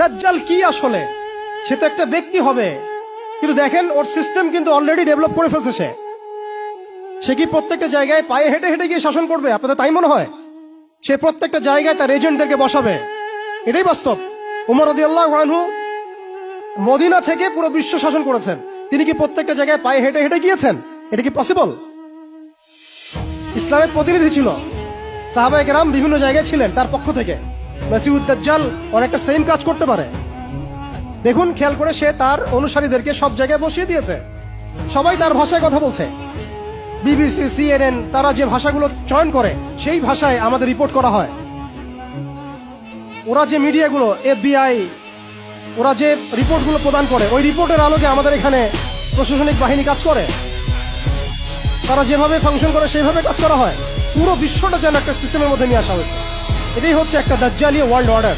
দাজ্জাল কি আসলে? সে তো একটা ব্যক্তি হবে, কিন্তু দেখেন ওর সিস্টেম কিন্তু অলরেডি ডেভেলপ করে ফেলছে। সে কি প্রত্যেকটা জায়গায় পায়ে হেঁটে হেঁটে গিয়ে শাসন করবে? আপনাদের তাই মনে হয়? সে প্রত্যেকটা জায়গায় তার এজেন্টদেরকে বসাবে, এটাই বাস্তব। উমর রাদিয়াল্লাহু আনহু মদিনা থেকে পুরো বিশ্ব শাসন করেছেন, তিনি কি প্রত্যেকটা জায়গায় পায়ে হেঁটে হেঁটে গিয়েছেন? এটা কি পসিবল? ইসলামের প্রতিনিধি ছিল, সাহাবায়ে কেরাম বিভিন্ন জায়গায় ছিলেন তার পক্ষ থেকে। মাসিহুদ দাজ্জাল অনেকটা সেম কাজ করতে পারে। দেখুন, খেয়াল করে সে তার অনুসারীদেরকে সব জায়গায় বসিয়ে দিয়েছে, সবাই তার ভাষায় কথা বলছে। বিবিসি, সিএনএন, তারা যে ভাষাগুলো চয়ন করে সেই ভাষায় আমাদের রিপোর্ট করা হয়। ওরা যে মিডিয়াগুলো, FBI, ওরা যে রিপোর্টগুলো প্রদান করে, ওই রিপোর্টের আলোকে আমাদের এখানে প্রশাসনিক বাহিনী কাজ করে। তারা যেভাবে ফাংশন করে সেইভাবে কাজ করা হয়। পুরো বিশ্বটা যেন একটা সিস্টেমের মধ্যে নিয়ে আসা হয়েছে। এটাই হচ্ছে একটা দাজ্জালীয় ওয়ার্ল্ড অর্ডার।